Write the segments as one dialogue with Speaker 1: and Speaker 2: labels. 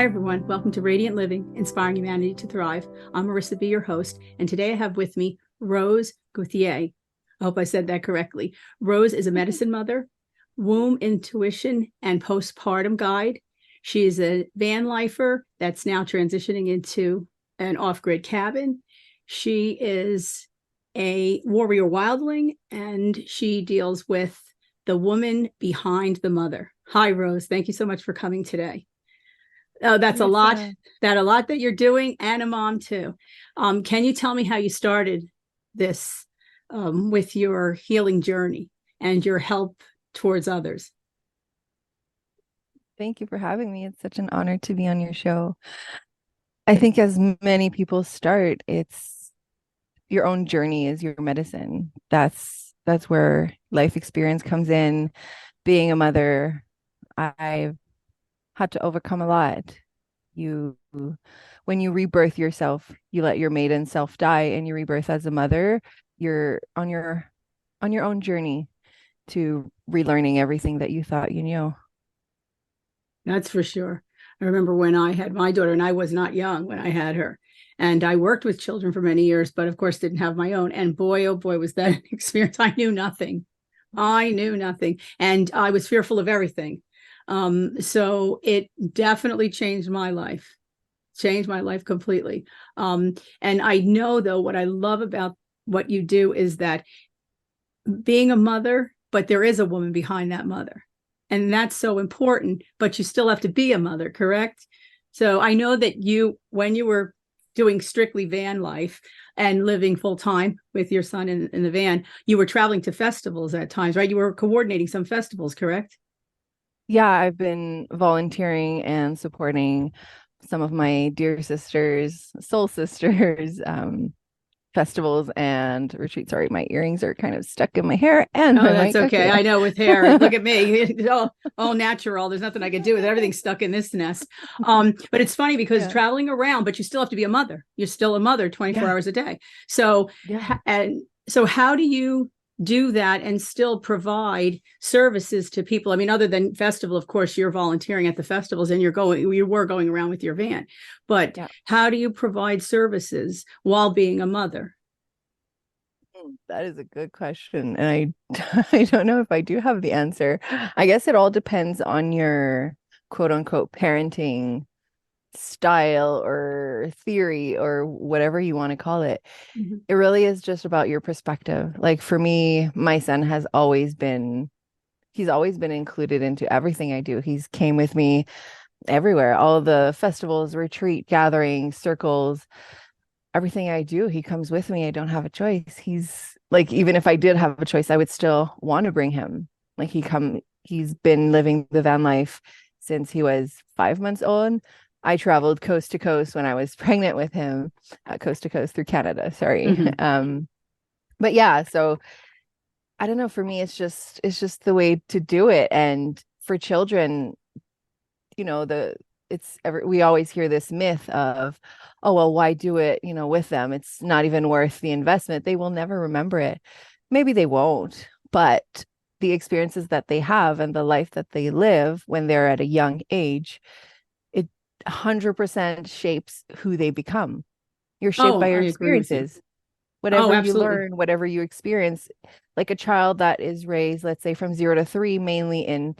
Speaker 1: Hi, everyone. Welcome to Radiant Living, Inspiring Humanity to Thrive. I'm Marisa B, your host, and today I have with me Rose Gauthier. I hope I said that correctly. Rose is a medicine mother, womb intuition, and postpartum guide. She is a van lifer that's now transitioning into an off-grid cabin. She is a warrior wildling, and she deals with the woman behind the mother. Hi, Rose. Thank you so much for coming today. Oh, that's a lot that you're doing, and a mom too. Can you tell me how you started this with your healing journey and your help towards others?
Speaker 2: Thank you for having me. It's such an honor to be on your show. I think as many people start, it's your own journey is your medicine. That's where life experience comes in. Being a mother, I've had to overcome a lot. When you rebirth yourself, you let your maiden self die and you rebirth as a mother, you're on your own journey to relearning everything that you thought you knew.
Speaker 1: That's for sure. I remember when I had my daughter, and I was not young when I had her. And I worked with children for many years, but of course didn't have my own. And boy, oh boy, was that an experience. I knew nothing. And I was fearful of everything. So it definitely changed my life completely. And I know, though, what I love about what you do is that being a mother, but there is a woman behind that mother. And that's so important, but you still have to be a mother, correct? So I know that when you were doing strictly van life and living full time with your son in the van, you were traveling to festivals at times, right? You were coordinating some festivals, correct?
Speaker 2: Yeah, I've been volunteering and supporting some of my dear sisters, soul sisters, festivals and retreats. Sorry, my earrings are kind of stuck in my hair and
Speaker 1: oh,
Speaker 2: my
Speaker 1: that's
Speaker 2: mic.
Speaker 1: okay. I know, with hair. Look at me. It's all natural. There's nothing I can do with it. Everything's stuck in this nest. But it's funny because traveling around, but you still have to be a mother. You're still a mother 24 hours a day. So, so how do you do that and still provide services to people? I mean, other than festival, of course, you're volunteering at the festivals and you were going around with your van, but how do you provide services while being a mother?
Speaker 2: That is a good question. And I don't know if I do have the answer. I guess it all depends on your quote unquote parenting style or theory or whatever you want to call it.
Speaker 1: Mm-hmm.
Speaker 2: It really is just about your perspective. Like for me, my son he's always been included into everything I do. He's came with me everywhere, all the festivals, retreat gatherings, circles, everything I do, he comes with me. I don't have a choice. He's like, even if I did have a choice, I would still want to bring him. Like he's been living the van life since he was 5 months old. I traveled coast to coast when I was pregnant with him, coast to coast through Canada. Sorry.
Speaker 1: Mm-hmm.
Speaker 2: But yeah, so I don't know. For me, it's just the way to do it. And for children, we always hear this myth of, oh, well, why do it, with them? It's not even worth the investment. They will never remember it. Maybe they won't, but the experiences that they have and the life that they live when they're at a young age, it 100% shapes who they become. You're shaped by your
Speaker 1: I agree with you.
Speaker 2: experiences. Whatever you
Speaker 1: Absolutely.
Speaker 2: learn, whatever you experience, like a child that is raised, let's say from 0 to 3, mainly in,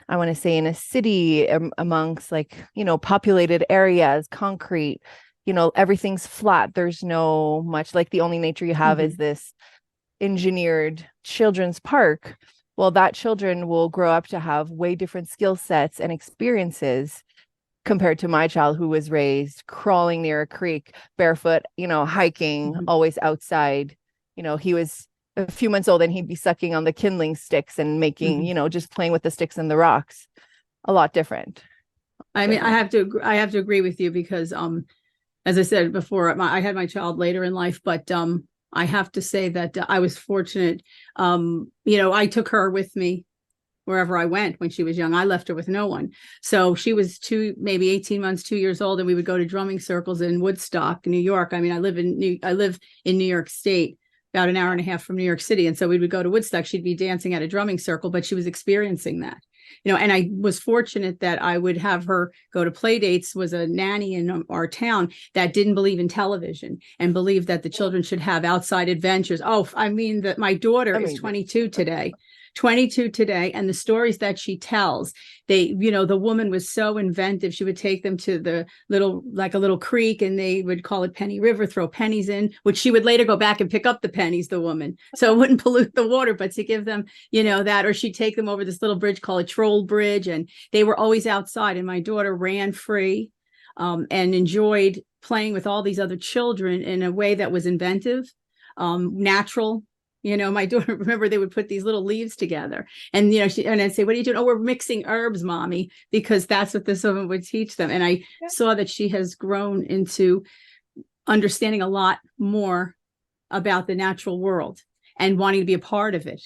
Speaker 2: I want to say, in a city, amongst populated areas, concrete, everything's flat. There's no much, like the only nature you have is this engineered children's park. Well, that children will grow up to have way different skill sets and experiences compared to my child who was raised crawling near a creek, barefoot, hiking, always outside. He was a few months old and he'd be sucking on the kindling sticks and making, just playing with the sticks and the rocks. A lot different.
Speaker 1: I mean, I have to agree with you because, as I said before, I had my child later in life, but I have to say that I was fortunate. I took her with me wherever I went when she was young. I left her with no one. So she was maybe 18 months, 2 years old, and we would go to drumming circles in Woodstock, New York. I mean, I live in New York State, about an hour and a half from New York City. And so we would go to Woodstock. She'd be dancing at a drumming circle, but she was experiencing that. and I was fortunate that I would have her go to play dates, was a nanny in our town that didn't believe in television and believed that the children should have outside adventures. Oh, I mean, that my daughter is 22 today. 22 today, and the stories that she tells, the woman was so inventive. She would take them to the like a little creek, and they would call it Penny River, throw pennies in, which she would later go back and pick up the pennies, the woman, so it wouldn't pollute the water, but to give them, that, or she'd take them over this little bridge called a troll bridge, and they were always outside, and my daughter ran free and enjoyed playing with all these other children in a way that was inventive, natural. My daughter, remember, they would put these little leaves together, and and I'd say, "What are you doing?" "Oh, we're mixing herbs, Mommy," because that's what this woman would teach them. And I saw that she has grown into understanding a lot more about the natural world and wanting to be a part of it.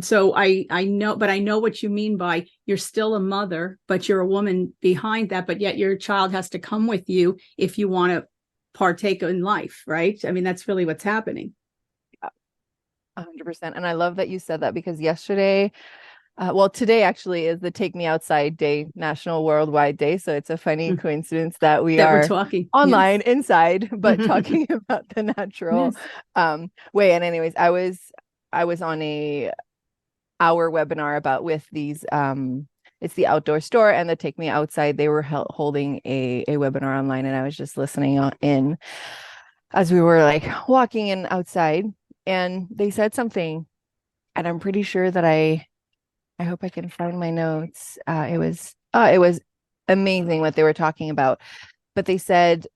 Speaker 1: So I know what you mean by you're still a mother, but you're a woman behind that, but yet your child has to come with you if you want to partake in life, right? I mean, that's really what's happening.
Speaker 2: 100%. And I love that you said that, because today actually is the Take Me Outside Day, National Worldwide Day. So it's a funny coincidence that we're talking online, inside, but talking about the natural way. And anyways, I was on our webinar about with these, it's the outdoor store and the Take Me Outside. They were holding a webinar online, and I was just listening in as we were like walking in outside. And they said something, and I'm pretty sure that I hope I can find my notes. It was amazing what they were talking about. But they said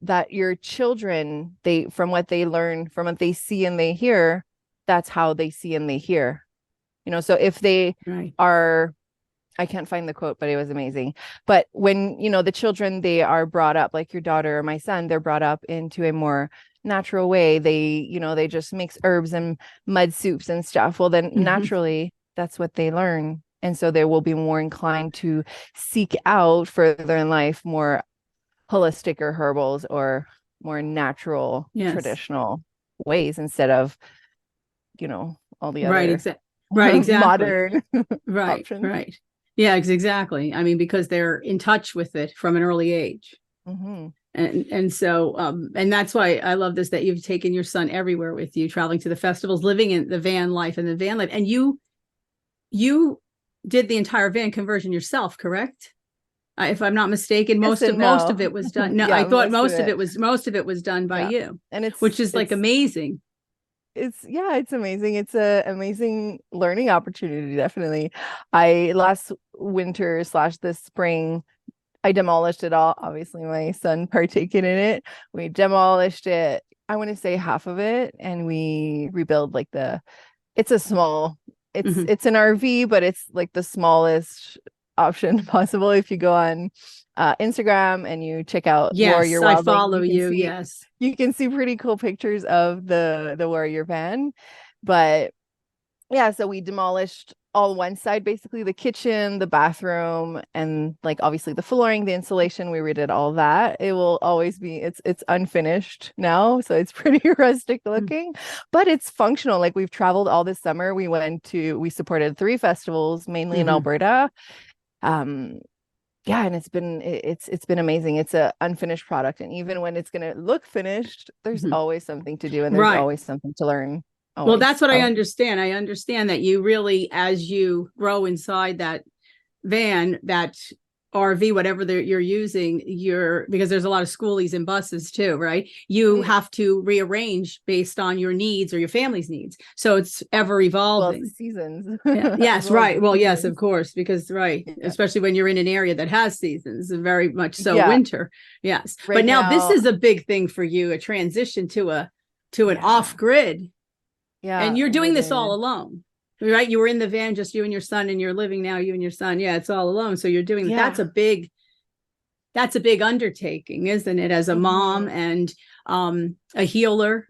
Speaker 2: that your children, from what they learn, from what they see and they hear, that's how they see and they hear. So if they are, I can't find the quote, but it was amazing. But when, the children, they are brought up, like your daughter or my son, they're brought up into a more natural way. They just mix herbs and mud soups and stuff. Well, then naturally that's what they learn. And so they will be more inclined to seek out further in life more holistic or herbals or more natural, traditional ways, instead of, all the other
Speaker 1: exactly.
Speaker 2: modern
Speaker 1: options. Right. Yeah, exactly. I mean, because they're in touch with it from an early age. And so and that's why I love this, that you've taken your son everywhere with you, traveling to the festivals, living in the van life and you did the entire van conversion yourself, correct? If I'm not mistaken, most of it was done. No, I thought most of it was done by you, and which is like amazing.
Speaker 2: It's amazing. It's a amazing learning opportunity. Definitely. Last winter / this spring, I demolished it all. Obviously, my son partaking in it. We demolished it. I want to say half of it, and we rebuild it's a small, it's an RV, but it's like the smallest option possible. If you go on Instagram and you check out Warrior Wildling,
Speaker 1: I follow you. Yes,
Speaker 2: you can see pretty cool pictures of the Warrior van. But yeah, so we demolished all one side, basically the kitchen, the bathroom, and like obviously the flooring, the insulation. We redid all that. It will always be, it's unfinished now, so it's pretty rustic looking, but it's functional. Like, we've traveled all this summer. We supported 3 festivals, mainly in Alberta. And it's been amazing. It's a unfinished product, and even when it's going to look finished, there's always something to do, and there's always something to learn.
Speaker 1: Well, that's what I understand. I understand that you really, as you grow inside that van, that RV, whatever you're using, because there's a lot of schoolies and buses too, right? You have to rearrange based on your needs or your family's needs. So it's ever evolving.
Speaker 2: Well, seasons.
Speaker 1: Yes, right. Well, yes, of course, because especially when you're in an area that has seasons, very much so winter. Yes. But now this is a big thing for you, a transition to an off-grid. Yeah. And you're doing this all alone, right? You were in the van, just you and your son, and you're living now, you and your son. Yeah, it's all alone. So you're doing that's a big undertaking, isn't it? As a mom and a healer,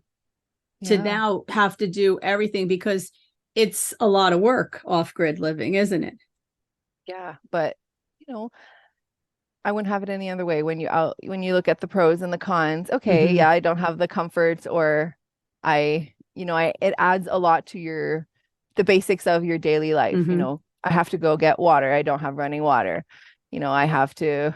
Speaker 1: to now have to do everything, because it's a lot of work, off-grid living, isn't it?
Speaker 2: Yeah, but I wouldn't have it any other way. When you look at the pros and the cons, I don't have the comforts, or it adds a lot to the basics of your daily life, I have to go get water. I don't have running water. I have to,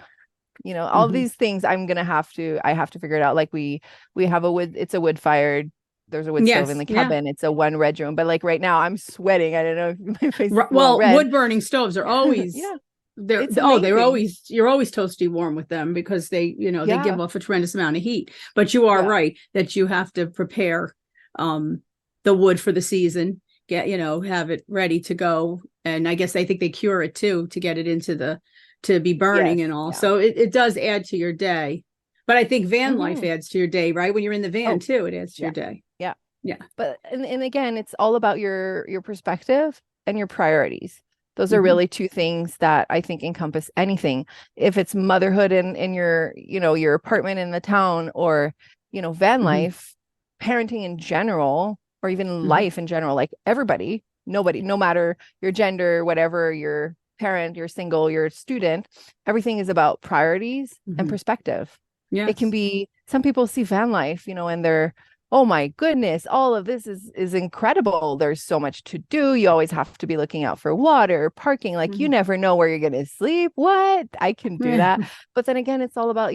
Speaker 2: all
Speaker 1: Hmm.
Speaker 2: these things I have to figure it out. Like we have it's a wood fired, there's a wood stove in
Speaker 1: Yes.
Speaker 2: the
Speaker 1: Yeah.
Speaker 2: cabin. It's a one bedroom, but like right now I'm sweating. I don't know if my face is a little
Speaker 1: Well,
Speaker 2: red.
Speaker 1: wood burning stoves are always
Speaker 2: Yeah,
Speaker 1: they're
Speaker 2: it's
Speaker 1: they're
Speaker 2: amazing.
Speaker 1: always you're always toasty warm with them because they give
Speaker 2: Yeah,
Speaker 1: off a tremendous amount of heat. But you are
Speaker 2: yeah.
Speaker 1: right that you have to prepare um the wood for the season, have it ready to go. And I guess I think they cure it too to get it into the to be burning
Speaker 2: Yes,
Speaker 1: and all.
Speaker 2: yeah.
Speaker 1: So it does add to your day. But I think van life
Speaker 2: Hmm.
Speaker 1: adds to your day, right? When you're in the van
Speaker 2: Oh,
Speaker 1: too, it adds to
Speaker 2: yeah,
Speaker 1: your day.
Speaker 2: yeah.
Speaker 1: Yeah.
Speaker 2: But and again, it's all about your perspective and your priorities. Those are
Speaker 1: Hmm.
Speaker 2: really two things that I think encompass anything. If it's motherhood in your, your apartment in the town, or, van
Speaker 1: Hmm.
Speaker 2: life, parenting in general, or even
Speaker 1: Hmm.
Speaker 2: life in general, like everybody, nobody, no matter your gender, whatever, your parent, you're single, you're a student, everything is about priorities and
Speaker 1: Hmm.
Speaker 2: perspective. It can
Speaker 1: Yes.
Speaker 2: be, some people see van life, and they're, oh my goodness, all of this is incredible. There's so much to do. You always have to be looking out for water, parking. Like you
Speaker 1: Hmm.
Speaker 2: never know where you're going to sleep. What? I can do
Speaker 1: Yeah.
Speaker 2: that. But then again, it's all about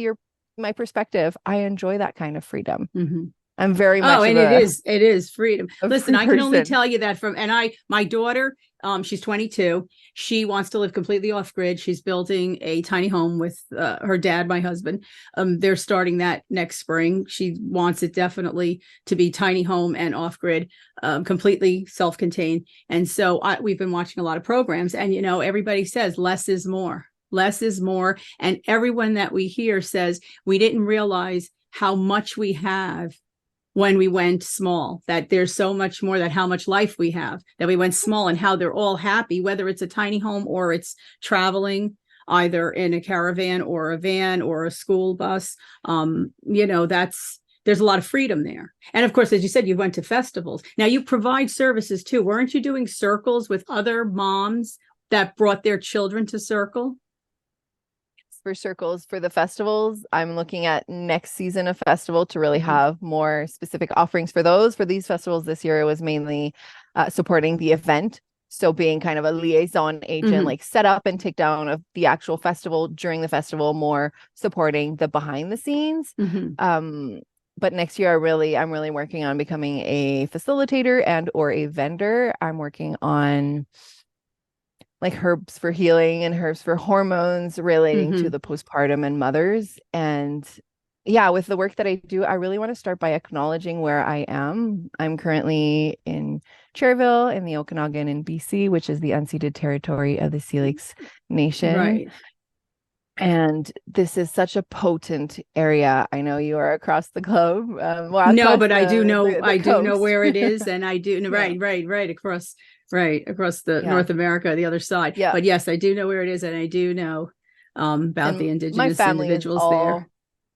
Speaker 2: my perspective. I enjoy that kind of freedom.
Speaker 1: Hmm.
Speaker 2: I'm very
Speaker 1: Oh,
Speaker 2: much of
Speaker 1: and it is freedom.
Speaker 2: a
Speaker 1: Listen,
Speaker 2: free
Speaker 1: I can only
Speaker 2: person.
Speaker 1: tell you that my daughter, she's 22. She wants to live completely off grid. She's building a tiny home with her dad, my husband. They're starting that next spring. She wants it definitely to be tiny home and off grid, completely self-contained. And so we've been watching a lot of programs, and everybody says less is more. Less is more. And everyone that we hear says we didn't realize how much we have when we went small, that there's so much more, that how much life we have, that we went small, and how they're all happy, whether it's a tiny home or it's traveling either in a caravan or a van or a school bus. That's there's a lot of freedom there. And of course, as you said, you went to festivals. Now you provide services too. Weren't you doing circles with other moms that brought their children to circle?
Speaker 2: For circles for the festivals, I'm looking at next season of festival to really
Speaker 1: Mhm.
Speaker 2: have more specific offerings for those. For these festivals this year, it was mainly supporting the event. So being kind of a liaison agent,
Speaker 1: Mhm.
Speaker 2: like set up and take down of the actual festival during the festival, more supporting the behind the scenes.
Speaker 1: Mhm.
Speaker 2: But next year, I'm really working on becoming a facilitator and or a vendor. I'm working on like herbs for healing and herbs for hormones relating to
Speaker 1: Mhm.
Speaker 2: the postpartum and mothers. And yeah, with the work that I do, I really want to start by acknowledging where I am. I'm currently in Cherville in the Okanagan in BC, which is the unceded territory of the Selix Nation.
Speaker 1: Right.
Speaker 2: And this is such a potent area. I know you are across the globe, well,
Speaker 1: No,
Speaker 2: across
Speaker 1: but
Speaker 2: the
Speaker 1: I do know
Speaker 2: coast.
Speaker 1: where it is, and I do
Speaker 2: Yeah,
Speaker 1: right across the
Speaker 2: yeah,
Speaker 1: North America, the other side.
Speaker 2: yeah.
Speaker 1: But yes, I do know where it is, and I do know about the
Speaker 2: And my
Speaker 1: indigenous
Speaker 2: family is
Speaker 1: individuals there,
Speaker 2: all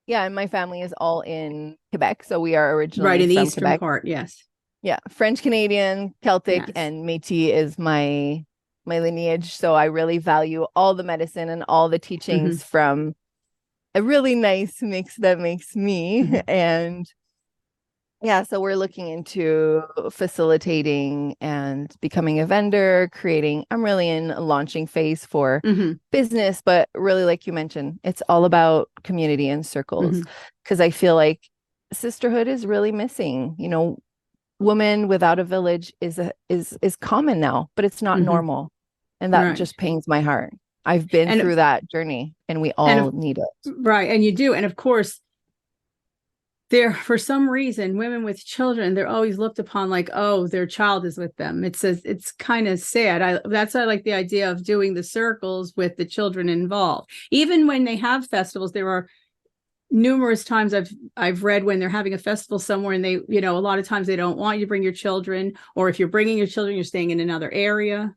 Speaker 2: Yeah, and my family is all in Quebec. So we are
Speaker 1: right
Speaker 2: originally
Speaker 1: in the
Speaker 2: from
Speaker 1: eastern
Speaker 2: Quebec.
Speaker 1: part. Yes,
Speaker 2: Yeah, French Canadian, Celtic,
Speaker 1: yes.
Speaker 2: and Métis is my lineage. So I really value all the medicine and all the
Speaker 1: Hmm.
Speaker 2: teachings from a really nice mix that makes me.
Speaker 1: Hmm.
Speaker 2: And yeah, so we're looking into facilitating and becoming a vendor, creating. I'm really in a launching phase for
Speaker 1: Hmm.
Speaker 2: business, but really, like you mentioned, it's all about community and circles
Speaker 1: Hmm.
Speaker 2: because I feel like sisterhood is really missing. Woman without a village is common now, but it's not
Speaker 1: Hmm.
Speaker 2: normal, and that
Speaker 1: Right,
Speaker 2: just pains my heart. I've been
Speaker 1: and
Speaker 2: through that journey, and we
Speaker 1: and
Speaker 2: all
Speaker 1: of
Speaker 2: need it.
Speaker 1: right, and you do, and of course there for some reason women with children, they're always looked upon like, oh, their child is with them. It's kind of sad. That's why I like the idea of doing the circles with the children involved. Even when they have festivals, there are numerous times I've read when they're having a festival somewhere, and they, a lot of times they don't want you to bring your children, or if you're bringing your children, you're staying in another area,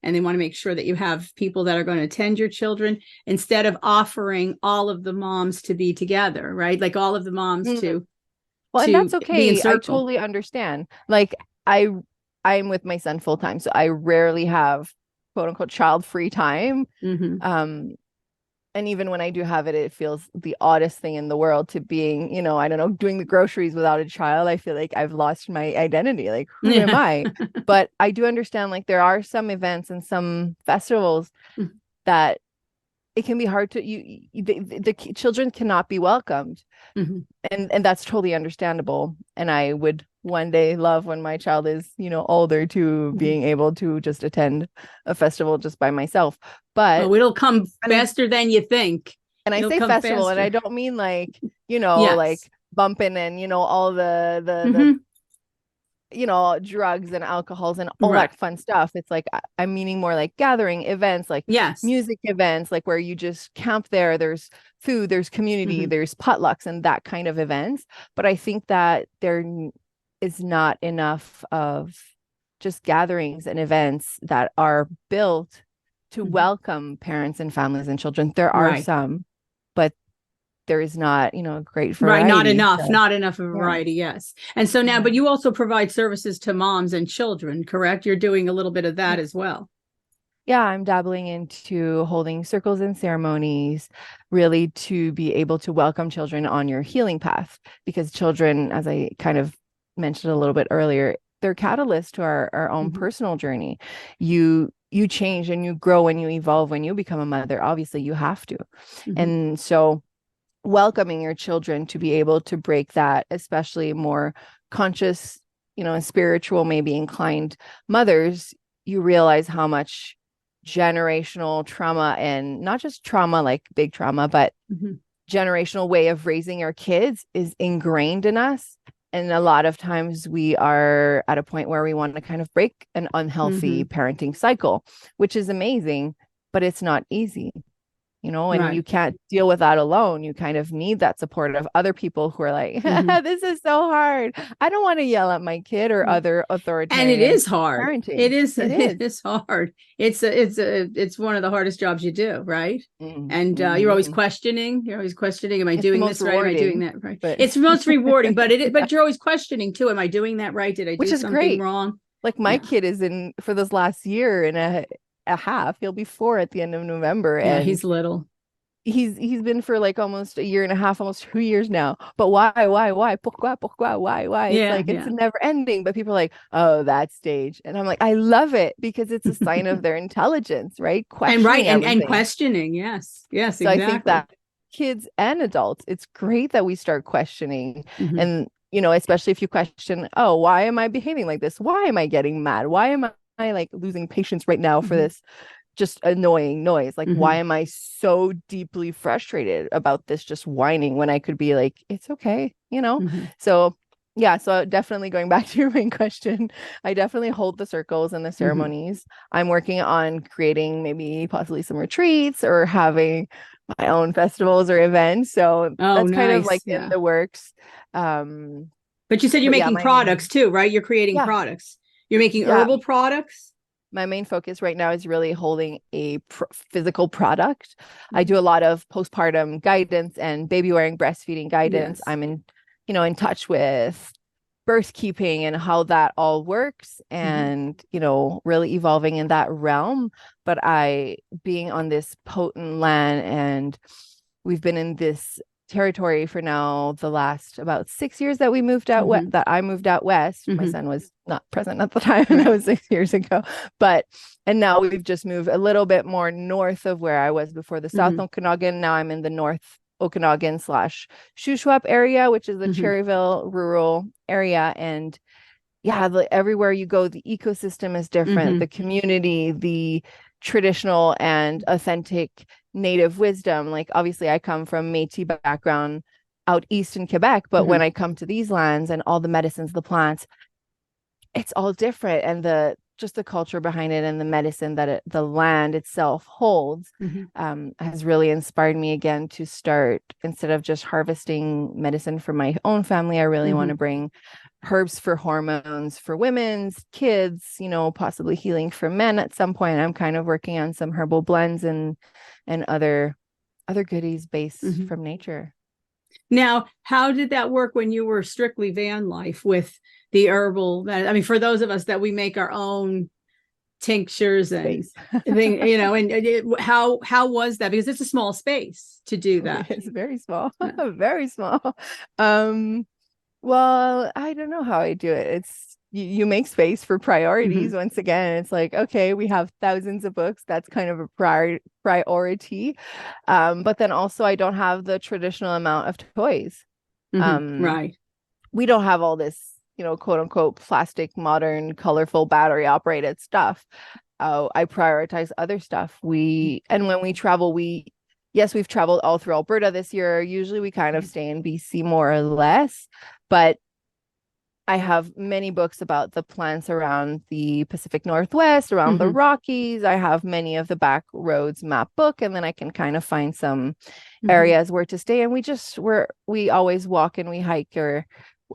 Speaker 1: and they want to make sure that you have people that are going to attend your children, instead of offering all of the moms to be together, right? Like all of the moms
Speaker 2: Mm.
Speaker 1: to
Speaker 2: Well, and that's
Speaker 1: be in
Speaker 2: okay. I
Speaker 1: circle.
Speaker 2: totally understand. Like I I'm with my son full time, so I rarely have quote unquote child free time.
Speaker 1: Hmm.
Speaker 2: Um, And even when I do have it, it feels the oddest thing in the world to being, I don't know, doing the groceries without a child. I feel like I've lost my identity. Like, who am I? But I do understand, like, there are some events and some festivals that it can be hard to, the children cannot be welcomed.
Speaker 1: Mm-hmm.
Speaker 2: And that's totally understandable. And I would one day love when my child is, older, to being able to just attend a festival just by myself. But
Speaker 1: it'll come faster than you think.
Speaker 2: And I say festival, and I don't mean like,
Speaker 1: Yes.
Speaker 2: like bumping and, all the drugs and alcohols and all that fun stuff. It's like, I'm meaning more like gathering events, like music events, like where you just camp there. There's food, there's community, there's potlucks and that kind of events. But I think that there is not enough of just gatherings and events that are built to welcome parents and families and children. There are some, but there is not, a great variety.
Speaker 1: Right. Not enough of a variety. Yes. And so now, but you also provide services to moms and children, correct? You're doing a little bit of that as well.
Speaker 2: Yeah, I'm dabbling into holding circles and ceremonies, really to be able to welcome children on your healing path, because children, as I kind of mentioned a little bit earlier, they're catalysts to our own personal journey. You change and you grow and you evolve when you become a mother. Obviously, you have to. And so welcoming your children to be able to break that, especially more conscious, and spiritual, maybe inclined mothers, you realize how much generational trauma, and not just trauma, like big trauma, but generational way of raising our kids is ingrained in us. And a lot of times we are at a point where we want to kind of break an unhealthy parenting cycle, which is amazing, but it's not easy. And you can't deal with that alone. You kind of need that support of other people who are like, this is so hard. I don't want to yell at my kid or other authoritarian.
Speaker 1: And it is hard.
Speaker 2: Parenting.
Speaker 1: It is hard. It's one of the hardest jobs you do, right? And you're always questioning. Am I doing this right? Am I doing that right? But it's most rewarding, but you're always questioning too. Am I doing that right? Did I do something wrong?
Speaker 2: Like my kid is in for this last year and a half. He'll be 4 at the end of November. And
Speaker 1: he's little.
Speaker 2: He's been for like almost a year and a half, almost 2 years now. But why? Pourquoi? Why? It's never ending. But people are like, oh, that stage. And I'm like, I love it because it's a sign of their intelligence, right? Questioning
Speaker 1: and questioning. Yes,
Speaker 2: so exactly. I think that kids and adults, it's great that we start questioning. And, especially if you question, oh, why am I behaving like this? Why am I getting mad? Why am I like losing patience right now for this just annoying noise? Like, why am I so deeply frustrated about this just whining when I could be like, it's okay, So so definitely going back to your main question, I definitely hold the circles and the ceremonies. I'm working on creating maybe possibly some retreats or having my own festivals or events. So that's kind of like in the works.
Speaker 1: But you said you're making products too, right? You're creating products. You're making herbal products.
Speaker 2: My main focus right now is really holding a physical product. I do a lot of postpartum guidance and baby wearing breastfeeding guidance. I'm in touch with birth keeping and how that all works and, really evolving in that realm. But being on this potent land, and we've been in this territory for now the last about 6 years that we moved out that I moved out west. My son was not present at the time. That was 6 years ago. And now we've just moved a little bit more north of where I was before, the South Okanagan. Now I'm in the North Okanagan / Shuswap area, which is the Cherryville rural area. And everywhere you go, the ecosystem is different. The community, the traditional and authentic native wisdom. Like, obviously I come from Métis background out east in Quebec, but when I come to these lands and all the medicines, the plants, it's all different. And the culture behind it and the medicine that the land itself holds has really inspired me again to start, instead of just harvesting medicine for my own family, I really want to bring herbs for hormones for women's kids, possibly healing for men at some point. I'm kind of working on some herbal blends and other goodies based from nature.
Speaker 1: Now, how did that work when you were strictly van life with the herbal? I mean, for those of us that we make our own tinctures and
Speaker 2: Space.
Speaker 1: thing, you know, and how was that? Because it's a small space to do that.
Speaker 2: It's very small, very small. Well, I don't know how I do it. It's you make space for priorities. Once again, it's like, okay, we have thousands of books. That's kind of a priority. But then also I don't have the traditional amount of toys.
Speaker 1: Right.
Speaker 2: We don't have all this, quote unquote, plastic, modern, colorful, battery operated stuff. I prioritize other stuff. And when we travel, yes, we've traveled all through Alberta this year. Usually we kind of stay in BC more or less, but I have many books about the plants around the Pacific Northwest, around the Rockies. I have many of the back roads map book, and then I can kind of find some areas where to stay. And we always walk and we hike, or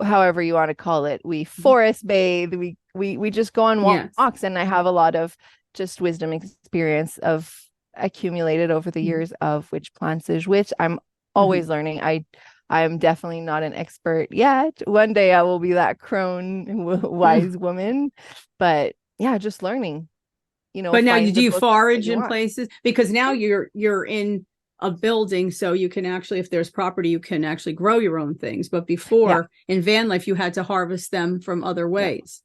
Speaker 2: however you want to call it. We forest bathe. We just go on walks, and I have a lot of just wisdom experience of accumulated over the years of which plants is which. I'm always learning. I'm definitely not an expert yet. One day I will be that crone wise woman, but yeah, just learning,
Speaker 1: But now do you forage in
Speaker 2: want.
Speaker 1: places? Because now you're in a building, so you can actually, if there's property, you can actually grow your own things. But before in van life, you had to harvest them from other ways.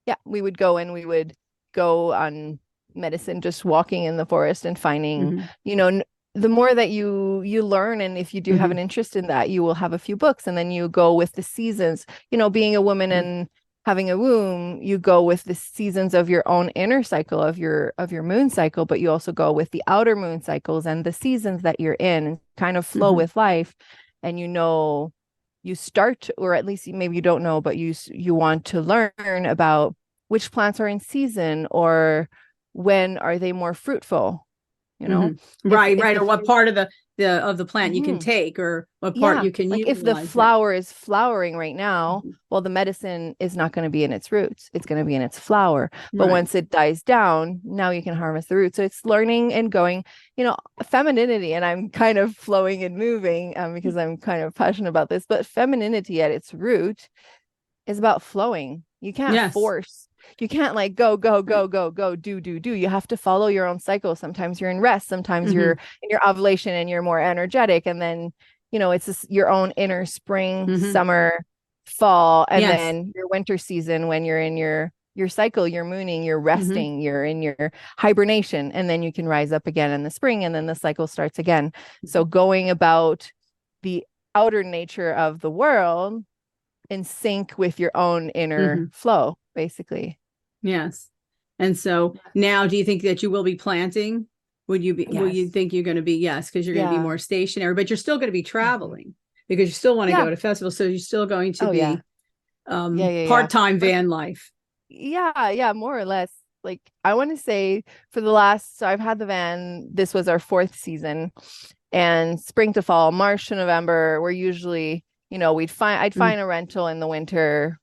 Speaker 2: Yeah, we would go on medicine, just walking in the forest and finding, the more that you learn, and if you do have an interest in that, you will have a few books, and then you go with the seasons. Being a woman and having a womb, you go with the seasons of your own inner cycle, of your moon cycle, but you also go with the outer moon cycles and the seasons that you're in, and kind of flow with life. And you start, or at least maybe you don't know, but you want to learn about which plants are in season, or when are they more fruitful.
Speaker 1: Right. Or what part of the plant you can take, or what part you can use.
Speaker 2: If the flower is flowering right now, well, the medicine is not going to be in its roots. It's going to be in its flower. But once it dies down, now you can harvest the roots. So it's learning and going, femininity, and I'm kind of flowing and moving because I'm kind of passionate about this, but femininity at its root is about flowing. You can't force. You can't go, do. You have to follow your own cycle. Sometimes you're in rest. Sometimes you're in your ovulation and you're more energetic. And then, it's your own inner spring, summer, fall, and then your winter season when you're in your cycle, you're mooning, you're resting, you're in your hibernation, and then you can rise up again in the spring, and then the cycle starts again. So going about the outer nature of the world in sync with your own inner flow, basically.
Speaker 1: Yes. And so now, do you think that you will be planting? Will you think you're going to be? Yes, because you're going to be more stationary, but you're still going to be traveling because you still want to go to festivals. So you're still going to be part-time van life.
Speaker 2: Yeah, more or less. Like, I want to say so I've had the van, this was our 4th season, and spring to fall, March to November, we're usually, I'd find a rental in the winter,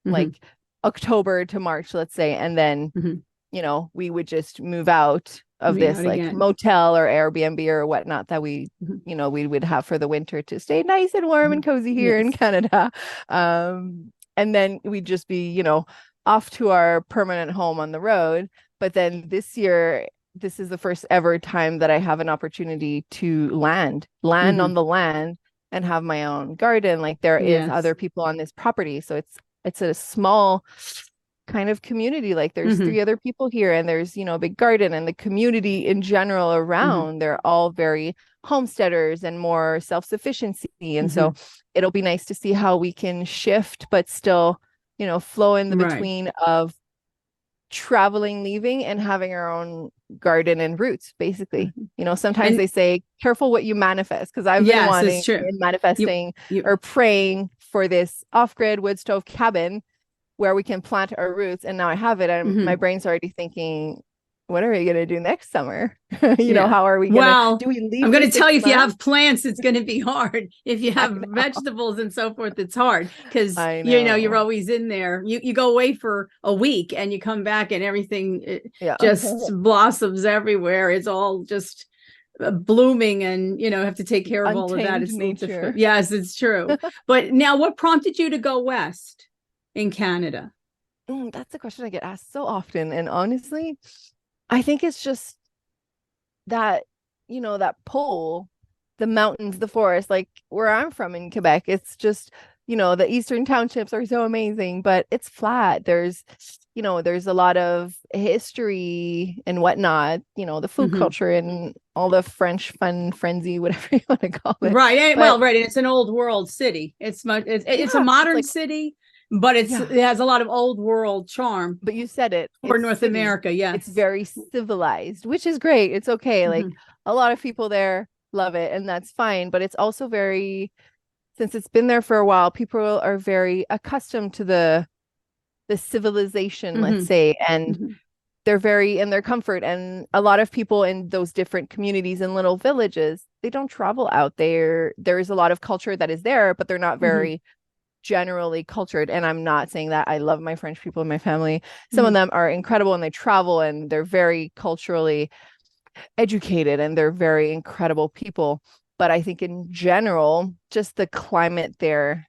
Speaker 2: like October to March, let's say. And then, we would just move out of this motel or Airbnb or whatnot that we would have for the winter to stay nice and warm and cozy here in Canada. And then we'd just be, off to our permanent home on the road. But then this year, this is the first ever time that I have an opportunity to land on the land and have my own garden. Like, there is other people on this property. So it's a small kind of community. Like, there's 3 other people here, and there's, a big garden, and the community in general around, they're all very homesteaders and more self-sufficiency. And so it'll be nice to see how we can shift, but still, flow in the between of traveling, leaving, and having our own garden and roots, basically. Sometimes they say, careful what you manifest, because I've been wanting and manifesting or praying for this off-grid wood stove cabin where we can plant our roots, and now I have it, and my brain's already thinking, what are we going to do next summer? How are we going to, do we leave?
Speaker 1: I'm going to tell you, if you have plants, it's going to be hard. If you have vegetables and so forth, it's hard, because, you're always in there. You go away for a week and you come back and everything just blossoms everywhere. It's all just blooming, and, have to take care of all of that. It's nature. Yes, it's true. But now, what prompted you to go west in Canada?
Speaker 2: That's a question I get asked so often. And honestly, I think it's just that, that pull, the mountains, the forest, like where I'm from in Quebec, it's just, the eastern townships are so amazing, but it's flat. There's a lot of history and whatnot, the food
Speaker 1: Hmm.
Speaker 2: culture and all the French fun frenzy, whatever you want to call it.
Speaker 1: Right.
Speaker 2: But
Speaker 1: Right. And it's an old world city. It's a
Speaker 2: yeah, it's
Speaker 1: modern
Speaker 2: like,
Speaker 1: city, but
Speaker 2: yeah,
Speaker 1: it has a lot of old world charm
Speaker 2: but you said it,
Speaker 1: for
Speaker 2: it's
Speaker 1: North
Speaker 2: city.
Speaker 1: America.
Speaker 2: It's
Speaker 1: Yes.
Speaker 2: very civilized, which is great. It's okay. Like
Speaker 1: Hmm.
Speaker 2: a lot of people there love it, and that's fine. But it's also very, since it's been there for a while, people are very accustomed to the civilization, let's
Speaker 1: Hmm.
Speaker 2: say, and
Speaker 1: Hmm.
Speaker 2: they're very in their comfort. And a lot of people in those different communities and little villages, they don't travel out there. There is a lot of culture that is there, but they're not
Speaker 1: Hmm.
Speaker 2: very generally cultured. And I'm not saying that. I love my French people in my family. Some of
Speaker 1: Hmm.
Speaker 2: them are incredible and they travel and they're very culturally educated and they're very incredible people. But I think in general, just the climate there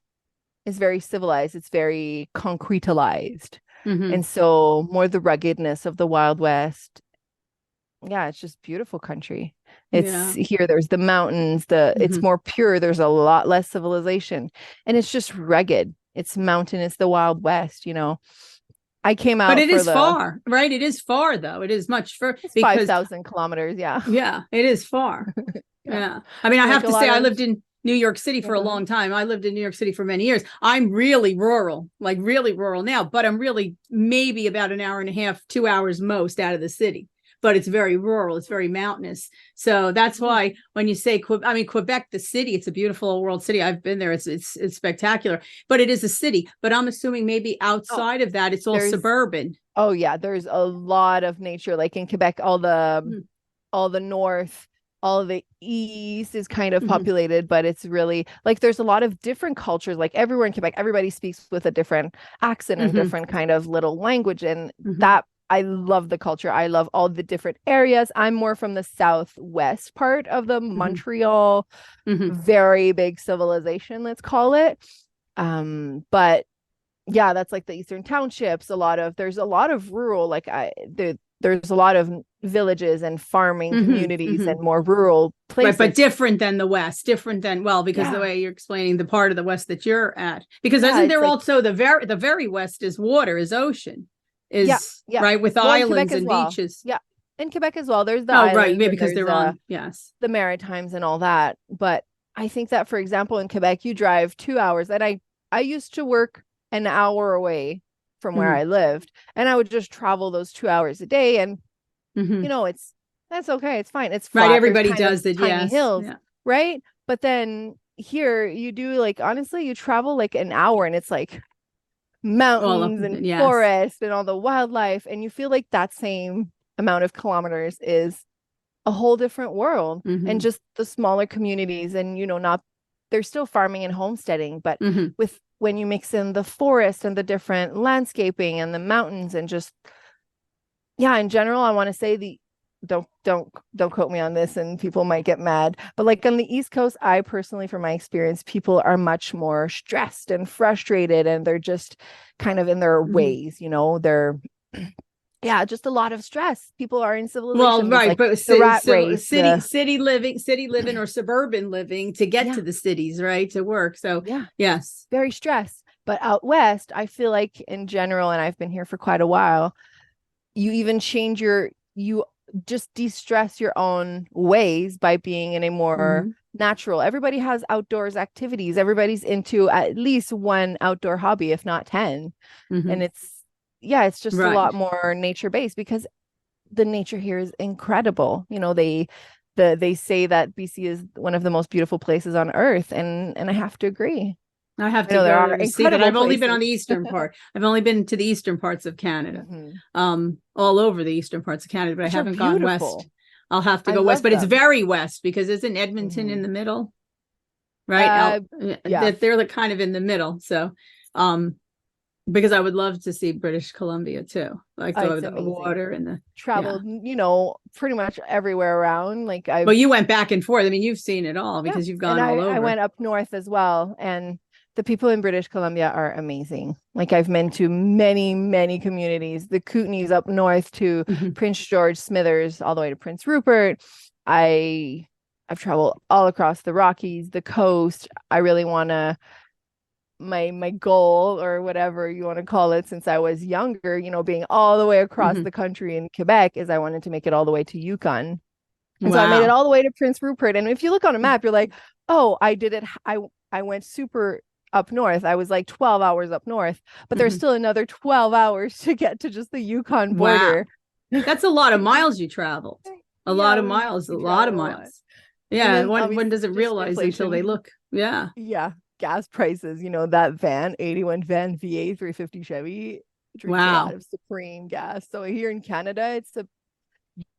Speaker 2: is very civilized. It's very concretized.
Speaker 1: Hmm.
Speaker 2: And so more the ruggedness of the Wild West. Yeah, it's just beautiful country. It's
Speaker 1: Yeah.
Speaker 2: here, there's the mountains, it's
Speaker 1: Hmm.
Speaker 2: more pure, there's a lot less civilization, and it's just rugged. It's mountain, it's the Wild West. I came
Speaker 1: But
Speaker 2: out
Speaker 1: it
Speaker 2: for
Speaker 1: is far, right? It is far, though. It is much far
Speaker 2: it's
Speaker 1: because,
Speaker 2: 5,000 kilometers. Yeah.
Speaker 1: yeah, it is far.
Speaker 2: Yeah.
Speaker 1: Yeah. I mean, I
Speaker 2: Like
Speaker 1: have
Speaker 2: a
Speaker 1: to say,
Speaker 2: lot
Speaker 1: I
Speaker 2: of,
Speaker 1: lived in New York City
Speaker 2: yeah,
Speaker 1: for a
Speaker 2: go ahead.
Speaker 1: long time. I lived in New York City for many years. I'm really rural, like really rural now, but I'm really maybe about an hour and a half, 2 hours most out of the city. But it's very rural, it's very mountainous. So that's
Speaker 2: Mhm.
Speaker 1: why when you say, I mean, Quebec, the city, it's a beautiful world city. I've been there. It's spectacular, but it is a city. But I'm assuming maybe
Speaker 2: Oh,
Speaker 1: outside of that, it's all
Speaker 2: there's
Speaker 1: suburban.
Speaker 2: oh yeah, there's a lot of nature. Like in Quebec, all the north, all the east is kind of
Speaker 1: Mm-hmm.
Speaker 2: populated, but it's really like there's a lot of different cultures. Like everywhere in Quebec, everybody speaks with a different accent and
Speaker 1: Mm-hmm.
Speaker 2: different kind of little language. And
Speaker 1: Mm-hmm.
Speaker 2: that I love the culture. I love all the different areas. I'm more from the southwest part of the
Speaker 1: Mm-hmm.
Speaker 2: Montreal,
Speaker 1: Mm-hmm.
Speaker 2: very big civilization, let's call it. But yeah, that's like the eastern townships. There's a lot of rural, like there's a lot of villages and farming
Speaker 1: Mm-hmm.
Speaker 2: communities
Speaker 1: Mm-hmm.
Speaker 2: and more rural
Speaker 1: Right, but
Speaker 2: places.
Speaker 1: different than the West, different than, well, because the
Speaker 2: Yeah.
Speaker 1: way you're explaining the part of the West that you're at, because
Speaker 2: Yeah,
Speaker 1: isn't
Speaker 2: it's
Speaker 1: there
Speaker 2: like,
Speaker 1: also the very West is water, is ocean,
Speaker 2: yeah,
Speaker 1: is
Speaker 2: yeah.
Speaker 1: right with
Speaker 2: Well, in Quebec
Speaker 1: islands
Speaker 2: as
Speaker 1: and
Speaker 2: well.
Speaker 1: beaches.
Speaker 2: Yeah. In Quebec as well. There's the
Speaker 1: Oh, right,
Speaker 2: islands
Speaker 1: yeah,
Speaker 2: and
Speaker 1: because
Speaker 2: there's
Speaker 1: they're on, yes.
Speaker 2: the Maritimes and all that. But I think that, for example, in Quebec, you drive 2 hours. And I used to work an hour away from where
Speaker 1: Mm-hmm.
Speaker 2: I lived, and I would just travel those 2 hours a day. And
Speaker 1: Mm-hmm.
Speaker 2: that's okay. It's fine. It's
Speaker 1: Right,
Speaker 2: flat. There's
Speaker 1: everybody
Speaker 2: kind of
Speaker 1: does it,
Speaker 2: tiny
Speaker 1: yes,
Speaker 2: hills,
Speaker 1: yeah.
Speaker 2: right? But then here you do, like, honestly, you travel like an hour and it's like
Speaker 1: All up,
Speaker 2: mountains and
Speaker 1: yes.
Speaker 2: forest and all the wildlife. And you feel like that same amount of kilometers is a whole different world. And
Speaker 1: Mm-hmm.
Speaker 2: just the smaller communities and, not, they're still farming and homesteading, but
Speaker 1: Mm-hmm.
Speaker 2: with when you mix in the forest and the different landscaping and the mountains and just, yeah, in general, I want to say don't quote me on this and people might get mad, but like on the East Coast, I personally, from my experience, people are much more stressed and frustrated and they're just kind of in their
Speaker 1: Mm-hmm.
Speaker 2: ways, they're yeah, just a lot of stress. People are in
Speaker 1: Well,
Speaker 2: civilization. There's
Speaker 1: right,
Speaker 2: like
Speaker 1: but
Speaker 2: the rat
Speaker 1: so
Speaker 2: race, the
Speaker 1: city living or suburban living to get to
Speaker 2: yeah,
Speaker 1: the cities, right, to work. So,
Speaker 2: yeah,
Speaker 1: yes.
Speaker 2: very stressed. But out west, I feel like in general, and I've been here for quite a while, you even change you just de-stress your own ways by being in a more
Speaker 1: Mm-hmm.
Speaker 2: natural. Everybody has outdoors activities. Everybody's into at least one outdoor hobby, if not 10.
Speaker 1: Mm-hmm.
Speaker 2: And it's just a
Speaker 1: Right.
Speaker 2: lot more nature based because the nature here is incredible. They say that BC is one of the most beautiful places on earth, and I have to agree.
Speaker 1: I have
Speaker 2: I
Speaker 1: to
Speaker 2: know there
Speaker 1: go
Speaker 2: are
Speaker 1: to see that.
Speaker 2: incredible
Speaker 1: I've only been on
Speaker 2: places.
Speaker 1: the eastern part. I've only been to the eastern parts of Canada,
Speaker 2: Mhm.
Speaker 1: all over the eastern parts of Canada, but I
Speaker 2: Which are
Speaker 1: haven't gone west.
Speaker 2: beautiful.
Speaker 1: I'll have to
Speaker 2: I
Speaker 1: go west,
Speaker 2: love
Speaker 1: but it's
Speaker 2: them.
Speaker 1: very west because isn't Edmonton in
Speaker 2: Hmm.
Speaker 1: the middle, right?
Speaker 2: Uh,
Speaker 1: Out,
Speaker 2: yeah.
Speaker 1: they're like kind of in the middle. So, um, because I would love to see British Columbia too, like
Speaker 2: It's
Speaker 1: the
Speaker 2: amazing.
Speaker 1: water and the, yeah.
Speaker 2: Traveled, pretty much everywhere around. Like
Speaker 1: Well,
Speaker 2: I've
Speaker 1: you went back and forth. I mean, you've seen it all
Speaker 2: yeah,
Speaker 1: because you've
Speaker 2: and
Speaker 1: gone all
Speaker 2: I
Speaker 1: over.
Speaker 2: went up north as well, and The people in British Columbia are amazing. Like I've been to many, many communities, the Kootenays up north to
Speaker 1: Mhm.
Speaker 2: Prince George, Smithers, all the way to Prince Rupert. I've traveled all across the Rockies, the coast. I really want to, my goal or whatever you want to call it, since I was younger, you know, being all the way across
Speaker 1: Mhm.
Speaker 2: the country in Quebec, is I wanted to make it all the way to Yukon. And so I made it
Speaker 1: Wow.
Speaker 2: all the way to Prince Rupert. And if you look on a map, you're like, oh, I did it. I went super up north. I was like 12 hours up north, but there's
Speaker 1: Mhm.
Speaker 2: still another 12 hours to get to just the Yukon
Speaker 1: Wow.
Speaker 2: border.
Speaker 1: That's a lot of miles you traveled. A lot
Speaker 2: Yeah,
Speaker 1: of miles, a
Speaker 2: we
Speaker 1: lot of
Speaker 2: travel a lot.
Speaker 1: miles.
Speaker 2: And
Speaker 1: Yeah,
Speaker 2: then
Speaker 1: one
Speaker 2: obviously
Speaker 1: doesn't
Speaker 2: just
Speaker 1: realize until they
Speaker 2: inflation.
Speaker 1: look. Yeah.
Speaker 2: Yeah. Gas prices, you know, that van, 81 van V8 350 Chevy drinks a lot
Speaker 1: Wow.
Speaker 2: of Supreme gas. So here in Canada,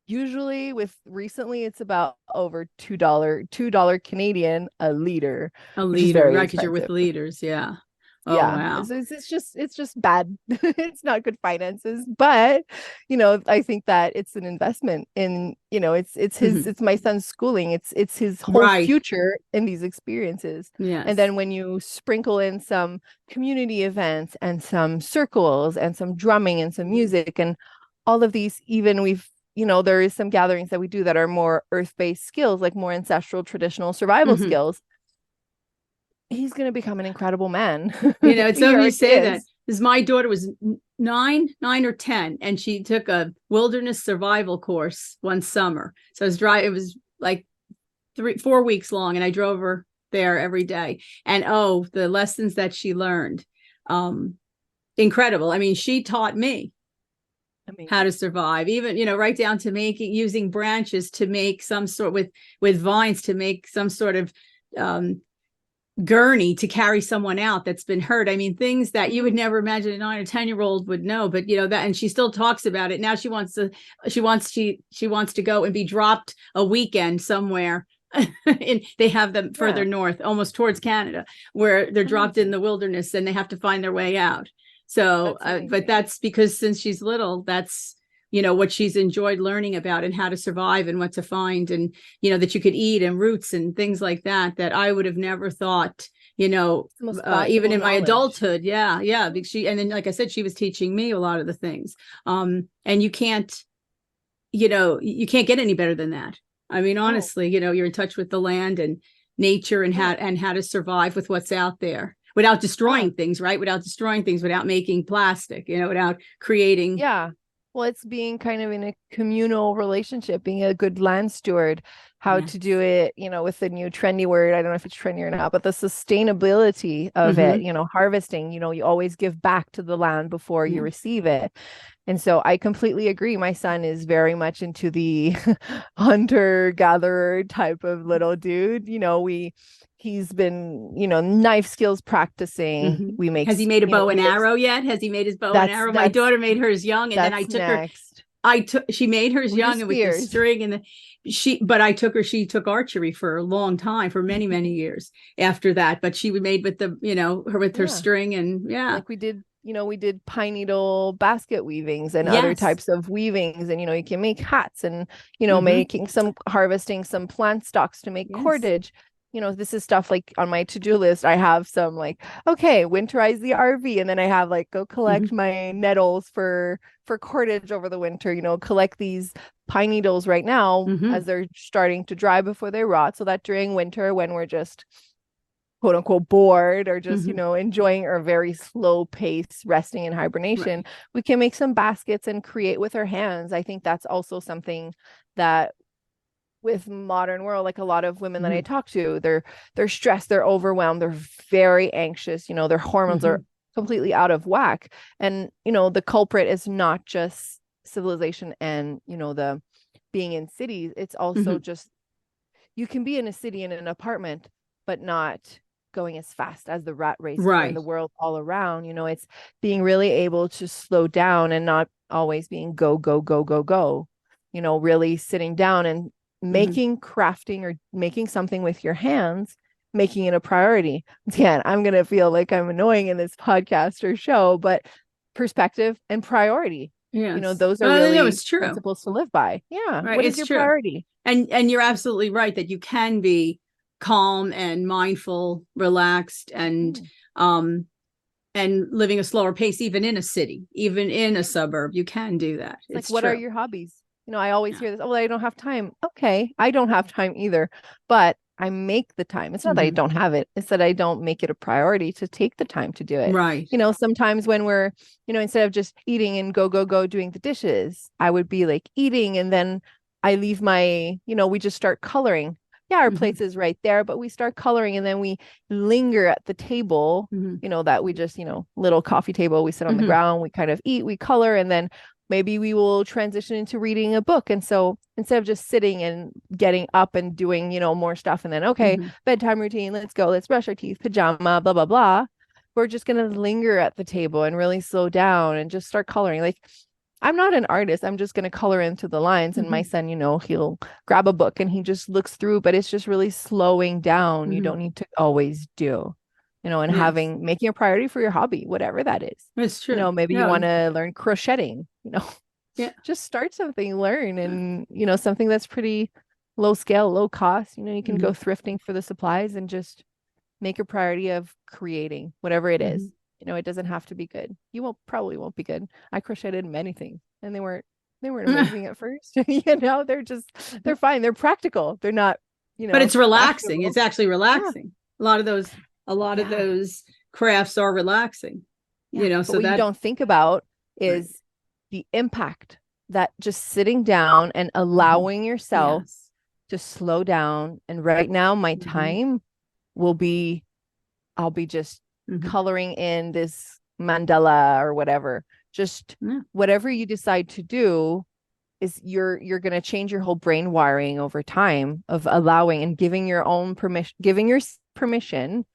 Speaker 2: usually with recently it's about over $2 Canadian a liter,
Speaker 1: A
Speaker 2: which is
Speaker 1: leader,
Speaker 2: very
Speaker 1: right? Because you're with
Speaker 2: expensive.
Speaker 1: leaders. Yeah. Oh,
Speaker 2: Yeah,
Speaker 1: wow.
Speaker 2: it's just bad. It's not good finances, but you know, I think that it's an investment in, you know,
Speaker 1: Mhm.
Speaker 2: it's my son's schooling, it's his whole
Speaker 1: Right.
Speaker 2: future in these experiences. And
Speaker 1: Yes.
Speaker 2: then when you sprinkle in some community events and some circles and some drumming and some
Speaker 1: Mhm.
Speaker 2: music and all of these, even we've, you know, there is some gatherings that we do that are more earth-based skills, like more ancestral traditional survival
Speaker 1: Mhm.
Speaker 2: skills. He's going to become an incredible man.
Speaker 1: You know, it's so
Speaker 2: He
Speaker 1: you
Speaker 2: already
Speaker 1: say that,
Speaker 2: is.
Speaker 1: because my daughter was 9 or 10, and she took a wilderness survival course one summer. So I was dry. It was like 4 weeks long, and I drove her there every day. And oh, the lessons that she learned, um, incredible. I mean, she taught me how
Speaker 2: Amazing.
Speaker 1: to survive, even, right down to using branches to make some sort, with vines, to make some sort of um gurney to carry someone out that's been hurt. I mean, things that you would never imagine a 9 or 10-year-old would know, but that, and she still talks about it. Now she wants to go and be dropped a weekend somewhere. And they have them further
Speaker 2: Yeah,
Speaker 1: north, almost towards Canada, where they're dropped in
Speaker 2: amazing.
Speaker 1: the wilderness and they have to find their way out. So,
Speaker 2: That's
Speaker 1: but
Speaker 2: amazing.
Speaker 1: that's because since she's little, that's what she's enjoyed learning about, and how to survive, and what to find, and that you could eat, and roots and things like that, that I would have never thought,
Speaker 2: It's the most
Speaker 1: even
Speaker 2: valuable
Speaker 1: in my
Speaker 2: knowledge.
Speaker 1: adulthood. Yeah. Yeah. Because and then, like I said, she was teaching me a lot of the things. And you can't get any better than that. I mean,
Speaker 2: No,
Speaker 1: honestly, you're in touch with the land and nature, and
Speaker 2: yeah,
Speaker 1: how to survive with what's out there without
Speaker 2: yeah,
Speaker 1: destroying things, right? Without destroying things, without making plastic, without creating.
Speaker 2: yeah. Well, it's being kind of in a communal relationship, being a good land steward, how to do
Speaker 1: Yes.
Speaker 2: it, you know, with the new trendy word. I don't know if it's trendy or not, but the sustainability of it,
Speaker 1: Mm-hmm.
Speaker 2: you know, harvesting, you know, you always give back to the land before you
Speaker 1: Yeah.
Speaker 2: receive it. And so I completely agree. My son is very much into the hunter gatherer type of little dude. You know, he's been, you know, knife skills practicing.
Speaker 1: Mm-hmm.
Speaker 2: We make,
Speaker 1: Has he made a
Speaker 2: you know,
Speaker 1: bow
Speaker 2: we
Speaker 1: and
Speaker 2: make
Speaker 1: arrow yet? Has he made his bow and
Speaker 2: that's
Speaker 1: arrow? My
Speaker 2: that's
Speaker 1: daughter made hers young, and then I
Speaker 2: that's
Speaker 1: took her.
Speaker 2: next.
Speaker 1: She made hers
Speaker 2: We do
Speaker 1: young and with the
Speaker 2: spears.
Speaker 1: string, and but I took her. She took archery for a long time, for many, many years after that. But she made with her with her
Speaker 2: Yeah.
Speaker 1: string, and yeah.
Speaker 2: Like we did, you know, we did pine needle basket weavings and other
Speaker 1: Yes.
Speaker 2: types of weavings. And, you know, you can make hats and, you know,
Speaker 1: Mm-hmm.
Speaker 2: making some harvesting some plant stalks to make
Speaker 1: Yes.
Speaker 2: cordage. You know, this is stuff like on my to-do list. I have some like, okay, winterize the RV. And then I have like go
Speaker 1: Mm-hmm.
Speaker 2: collect my nettles for cordage over the winter, you know, collect these pine needles right now
Speaker 1: Mm-hmm.
Speaker 2: as they're starting to dry before they rot. So that during winter, when we're just quote unquote bored or just, you
Speaker 1: Mm-hmm.
Speaker 2: know, enjoying our very slow pace resting in hibernation,
Speaker 1: Right.
Speaker 2: we can make some baskets and create with our hands. I think that's also something that with modern world, like a lot of women that I
Speaker 1: Mm-hmm.
Speaker 2: talk to, they're stressed, they're overwhelmed, they're very anxious, you know, their hormones
Speaker 1: Mm-hmm.
Speaker 2: are completely out of whack. And, you know, the culprit is not just civilization and, you know, the being in cities, it's also
Speaker 1: Mm-hmm.
Speaker 2: just you can be in a city in an apartment, but not going as fast as the rat race for
Speaker 1: Right.
Speaker 2: the world all around. You know, it's being really able to slow down and not always being go, go, go, go, go. You know, really sitting down and
Speaker 1: Mm-hmm.
Speaker 2: making crafting or making something with your hands, making it a priority. Again, I'm going to feel like I'm annoying in this podcast or show, but perspective and priority. You know,
Speaker 1: Yes.
Speaker 2: those are
Speaker 1: No,
Speaker 2: really
Speaker 1: it's true.
Speaker 2: principles to live by. Yeah.
Speaker 1: Right.
Speaker 2: What is
Speaker 1: It's
Speaker 2: your
Speaker 1: true.
Speaker 2: priority?
Speaker 1: And you're absolutely right that you can be calm and mindful, relaxed, and
Speaker 2: Mhm.
Speaker 1: and living a slower pace, even in a city, even in a suburb, you can do that.
Speaker 2: It's like, what are your hobbies? I always hear this. Oh, I don't have time. Okay. I don't have time either, but I make the time. It's not that I don't have it. It's that I don't make it a priority to take the time to do it.
Speaker 1: Right.
Speaker 2: Sometimes when we're, instead of just eating and go doing the dishes, I would be like eating, and then I leave my, we just start coloring. Yeah, our plates is right there, but we start coloring, and then we linger at the table, that we just, little coffee table, we sit on the ground, we kind of eat, we color, and then maybe we will transition into reading a book. And so instead of just sitting and getting up and doing, more stuff, and then, okay, bedtime routine, let's go, let's brush our teeth, pajama, blah, blah, blah. We're just going to linger at the table and really slow down and just start coloring. Like, I'm not an artist. I'm just going to color into the lines. And my son, he'll grab a book and he just looks through, but it's just really slowing down. You don't need to always do, and making a priority for your hobby, whatever that is.
Speaker 1: It's true.
Speaker 2: Maybe you want to learn crocheting, just start something, learn, and, something that's pretty low scale, low cost, you can go thrifting for the supplies and just make a priority of creating whatever it is. It doesn't have to be good. You probably won't be good. I crocheted many things and they weren't amazing at first. They're fine. They're practical. They're not,
Speaker 1: but it's relaxing.
Speaker 2: actionable.
Speaker 1: It's actually relaxing. Yeah. A lot of those crafts are relaxing,
Speaker 2: but
Speaker 1: so
Speaker 2: what you don't think about is the impact that just sitting down and allowing yourself to slow down. And right now my time will be, I'll be just coloring in this mandala or whatever. Just whatever you decide to do is you're going to change your whole brain wiring over time of allowing and giving your permission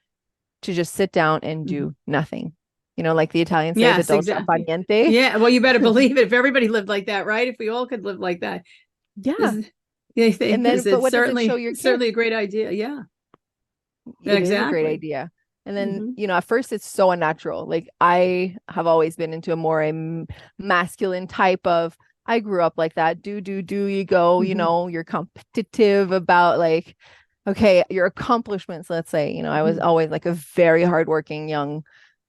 Speaker 2: to just sit down and do nothing. Like the Italians say, the dolce far niente.
Speaker 1: Yeah, well, you better believe it. If everybody lived like that, right? If we all could live like that.
Speaker 2: Yeah.
Speaker 1: And then,
Speaker 2: but what does it show your kids?
Speaker 1: Certainly a great idea. Yeah.
Speaker 2: It is a great idea. And then, at first it's so unnatural. Like, I have always been into a more masculine type of, I grew up like that. Do, you go, you're competitive about, like, okay, your accomplishments, let's say, I was always like a very hardworking young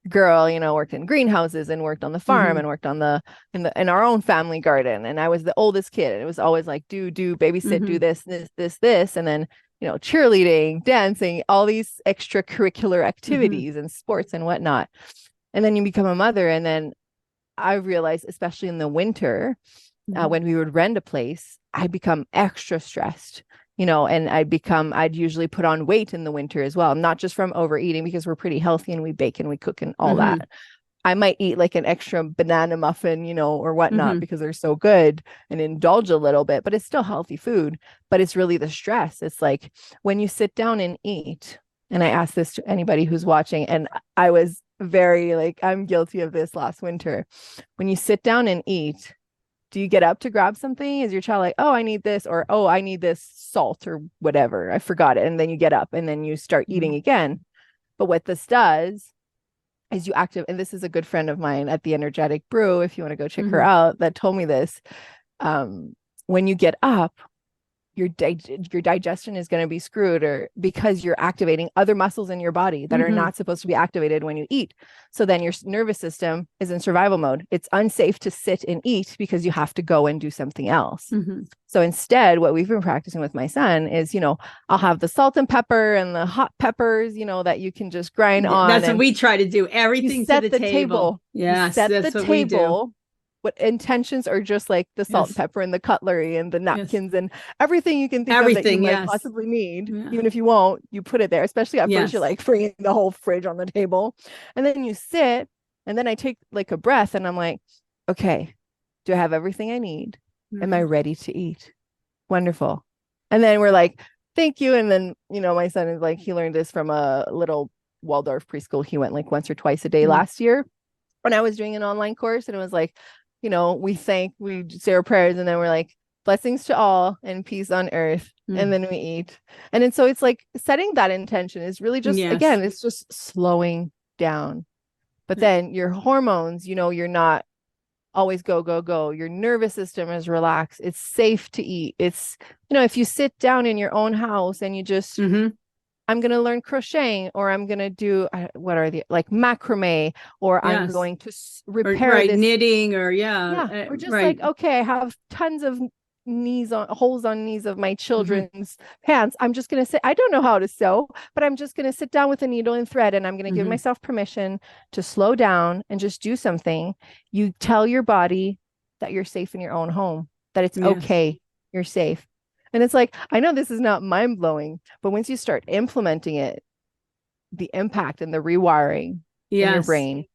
Speaker 2: girl, worked in greenhouses and worked on the farm and worked on in our own family garden. And I was the oldest kid. And it was always like, do, babysit, do this. And then, cheerleading, dancing, all these extracurricular activities and sports and whatnot. And then you become a mother. And then I realized, especially in the winter, when we would rent a place, I'd become extra stressed, and I'd usually put on weight in the winter as well, not just from overeating, because we're pretty healthy and we bake and we cook and all that. I might eat like an extra banana muffin, or whatnot, because they're so good, and indulge a little bit, but it's still healthy food. But it's really the stress. It's like when you sit down and eat, and I ask this to anybody who's watching, and I was very I'm guilty of this last winter. When you sit down and eat, do you get up to grab something? Is your child like, oh, I need this, or, oh, I need this salt or whatever, I forgot it. And then you get up and then you start eating again. But what this does is you and this is a good friend of mine at the Energetic Brew, if you want to go check her out, that told me this. When you get up, your digestion is going to be screwed, or because you're activating other muscles in your body that are not supposed to be activated when you eat. So then your nervous system is in survival mode. It's unsafe to sit and eat because you have to go and do something else. So instead, what we've been practicing with my son is, I'll have the salt and pepper and the hot peppers, that you can just grind on.
Speaker 1: That's what we try to do. Everything
Speaker 2: set
Speaker 1: to the table.
Speaker 2: Yes, set the table. What intentions are just like the salt and pepper and the cutlery and the napkins and everything you can think of that you might possibly need. Even if you won't, you put it there, especially at first you're like bringing the whole fridge on the table, and then you sit, and then I take like a breath and I'm like, okay, do I have everything I need? Am I ready to eat? Wonderful. And then we're like, thank you. And then, my son is like, he learned this from a little Waldorf preschool. He went like once or twice a day last year when I was doing an online course, and it was like, we say our prayers, and then we're like, blessings to all and peace on earth. And then we eat. And then so it's like setting that intention is really just, again, it's just slowing down. But then your hormones, you're not always go, go, go. Your nervous system is relaxed. It's safe to eat. It's, if you sit down in your own house and you just I'm going to learn crocheting, or I'm going to do what are the like macrame, or I'm
Speaker 1: Yes.
Speaker 2: going to
Speaker 1: Or,
Speaker 2: repair
Speaker 1: right,
Speaker 2: this.
Speaker 1: knitting, or
Speaker 2: Or just
Speaker 1: right.
Speaker 2: like, okay, I have tons of holes on knees of my
Speaker 1: Mhm.
Speaker 2: children's pants. I'm just going to sit. I don't know how to sew, but I'm just going to sit down with a needle and thread, and I'm going to give
Speaker 1: Mhm.
Speaker 2: myself permission to slow down and just do something. You tell your body that you're safe in your own home, that it's
Speaker 1: Yes.
Speaker 2: okay, you're safe. And it's like, I know this is not mind blowing, but once you start implementing it, the impact and the rewiring in your
Speaker 1: Yes.
Speaker 2: brain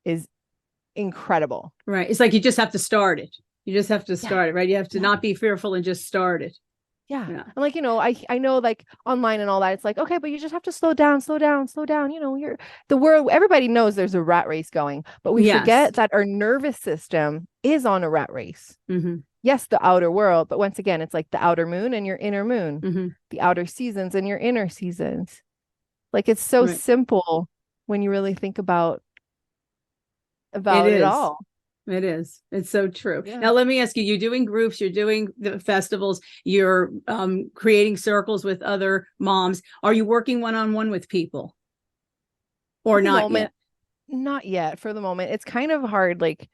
Speaker 2: is incredible.
Speaker 1: Right. It's like you just have to start it. You just have to
Speaker 2: Yeah.
Speaker 1: start it, right? You have to
Speaker 2: Yeah.
Speaker 1: not be fearful and just start it.
Speaker 2: Yeah.
Speaker 1: Yeah.
Speaker 2: And like, I know like online and all that, it's like, okay, but you just have to slow down, slow down, slow down. You're the world, everybody knows there's a rat race going, but we
Speaker 1: Yes.
Speaker 2: forget that our nervous system is on a rat race.
Speaker 1: Mm-hmm.
Speaker 2: Yes, the outer world, but once again, it's like the outer moon and your inner moon,
Speaker 1: Mm-hmm.
Speaker 2: the outer seasons and your inner seasons. Like it's so
Speaker 1: Right.
Speaker 2: simple when you really think about it all.
Speaker 1: It is. It's so true.
Speaker 2: Yeah.
Speaker 1: Now, let me ask you, you're doing groups, you're doing the festivals, you're creating circles with other moms. Are you working one-on-one with people? Or not yet?
Speaker 2: Not yet for the moment. It's kind of hard, like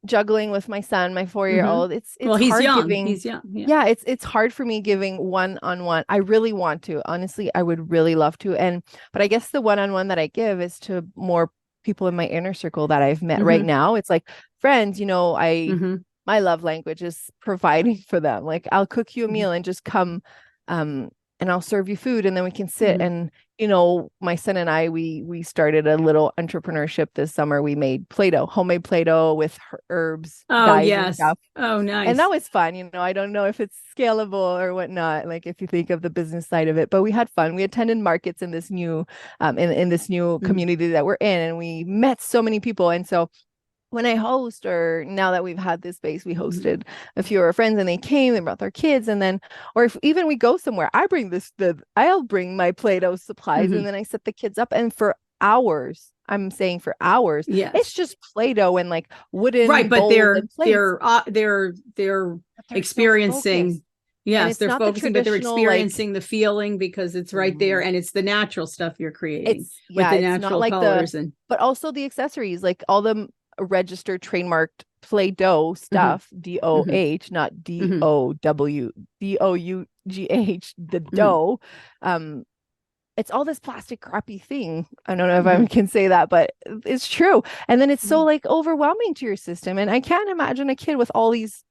Speaker 2: juggling with my son, my 4-year-old. It's
Speaker 1: well, he's
Speaker 2: hard
Speaker 1: young.
Speaker 2: giving.
Speaker 1: He's young.
Speaker 2: Yeah, it's hard for me giving one-on-one. I really want to. Honestly, I would really love to. But I guess the one-on-one that I give is to more people in my inner circle that I've met right now. It's like friends, my love language is providing for them. Like I'll cook you a meal and just come and I'll serve you food, and then we can sit and my son and I we started a little entrepreneurship this summer. We made Play-Doh, homemade Play-Doh with herbs, dyes and stuff.
Speaker 1: Oh, nice.
Speaker 2: And that was fun. I don't know if it's scalable or whatnot, like if you think of the business side of it, but we had fun. We attended markets in this new in this new community that we're in, and we met so many people. And so when I host, or now that we've had this space, we hosted a few of our friends, and they came, they brought their kids. And then, or if even we go somewhere, I'll bring my Play-Doh supplies, and then I set the kids up, and for hours, I'm saying for hours, it's just Play-Doh and like wooden
Speaker 1: right, but they're experiencing
Speaker 2: so
Speaker 1: yes, they're focusing, but they're experiencing the feeling, because it's right there, and it's the natural stuff you're creating with the natural colors,
Speaker 2: but also the accessories, like all the registered trademarked Play-Doh stuff, DOH, not DOWDOUGH, the dough. It's all this plastic crappy thing. I don't know if I can say that, but it's true. And then it's so like overwhelming to your system. And I can't imagine a kid with all these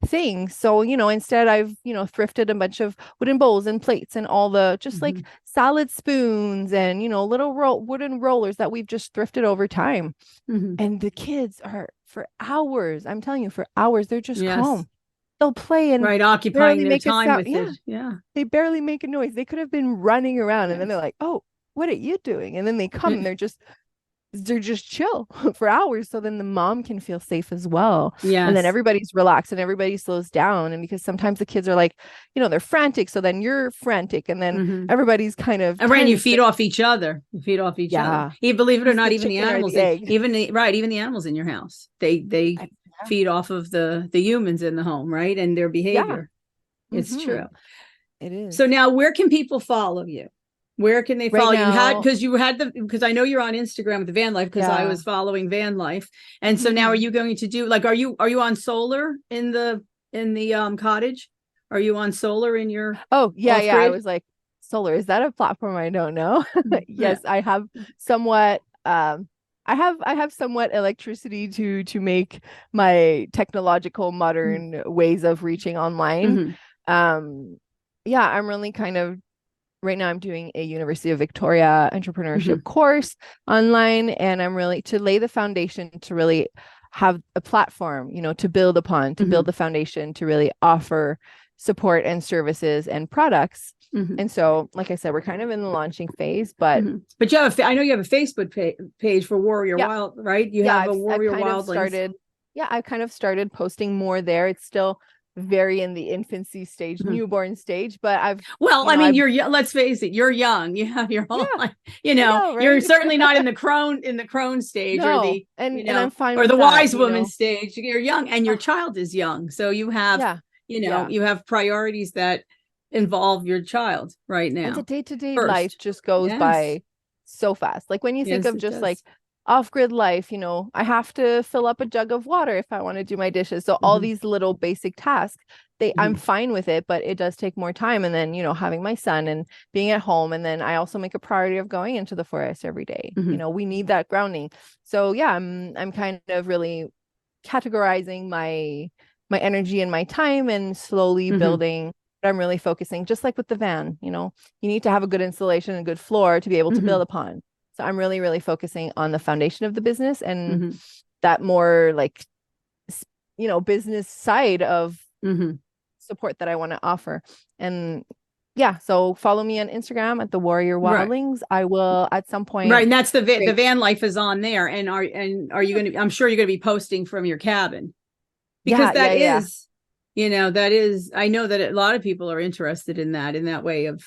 Speaker 2: things. So, instead I've, thrifted a bunch of wooden bowls and plates and all the just like salad spoons and, little wooden rollers that we've just thrifted over time. And the kids are for hours. I'm telling you, for hours, they're just calm. They'll play and
Speaker 1: occupying their time with it. Yeah.
Speaker 2: They barely make a noise. They could have been running around, and then they're like, "Oh, what are you doing?" And then they come and they're just chill for hours. So then the mom can feel safe as well. Yeah. And then everybody's relaxed and everybody slows down. And because sometimes the kids are like, they're frantic. So then you're frantic. And then everybody's kind of
Speaker 1: and you feed off each other. You feed off each other. You believe it or not, even the animals, even the animals in your house, they feed off of the humans in the home, right? And their behavior. It's true.
Speaker 2: It is.
Speaker 1: So now, where can people follow you? Where can they follow you? Because I know you're on Instagram with the van life, because I was following van life. And so now, are you going to do are you on solar in the cottage? Are you on solar in your
Speaker 2: I was like, solar, is that a platform? I don't know. Yes, I have somewhat I have somewhat electricity to make my technological modern ways of reaching online. I'm really kind of right now I'm doing a University of Victoria entrepreneurship course online, and I'm really to lay the foundation to really have a platform, to build upon, to build the foundation to really offer support and services and products. And so, like I said, we're kind of in the launching phase, but
Speaker 1: you have I know you have a Facebook page for Warrior Wild, right? You have a Warrior Wildlings.
Speaker 2: I've kind of started posting more there. It's still very in the infancy stage, newborn stage, but
Speaker 1: you're young. Let's face it, you're young. You have your whole life, right? You're certainly not in the crone stage, or the
Speaker 2: and I'm fine
Speaker 1: or
Speaker 2: with
Speaker 1: the
Speaker 2: that,
Speaker 1: wise woman stage. You're young, and your child is young, so you have you have priorities that involve your child right
Speaker 2: And the
Speaker 1: now
Speaker 2: day-to-day life
Speaker 1: first.
Speaker 2: just goes
Speaker 1: Yes.
Speaker 2: by so fast. Like when you think
Speaker 1: Yes,
Speaker 2: of
Speaker 1: it
Speaker 2: just like
Speaker 1: does.
Speaker 2: off-grid life, I have to fill up a jug of water if I want to do my dishes. So all
Speaker 1: Hmm.
Speaker 2: these little basic tasks, I'm
Speaker 1: Hmm.
Speaker 2: fine with it, but it does take more time. And then, having my son and being at home. And then I also make a priority of going into the forest every day.
Speaker 1: Hmm.
Speaker 2: We need that grounding. So yeah, I'm kind of really categorizing my energy and my time and slowly
Speaker 1: Hmm.
Speaker 2: building. But I'm really focusing, just like with the van, you need to have a good installation and good floor to be able to
Speaker 1: Hmm.
Speaker 2: build upon. So I'm really, really focusing on the foundation of the business and
Speaker 1: Hmm.
Speaker 2: that more like, business side of
Speaker 1: Hmm.
Speaker 2: support that I want to offer. And yeah, so follow me on Instagram at the Warrior
Speaker 1: Right.
Speaker 2: Wildlings. I will at some
Speaker 1: Right.
Speaker 2: point
Speaker 1: And that's the
Speaker 2: create.
Speaker 1: van life is on there. And are you going to, I'm sure you're going to be posting from your cabin, because
Speaker 2: Yeah, yeah,
Speaker 1: that
Speaker 2: yeah.
Speaker 1: is, that is, I know that a lot of people are interested in that way of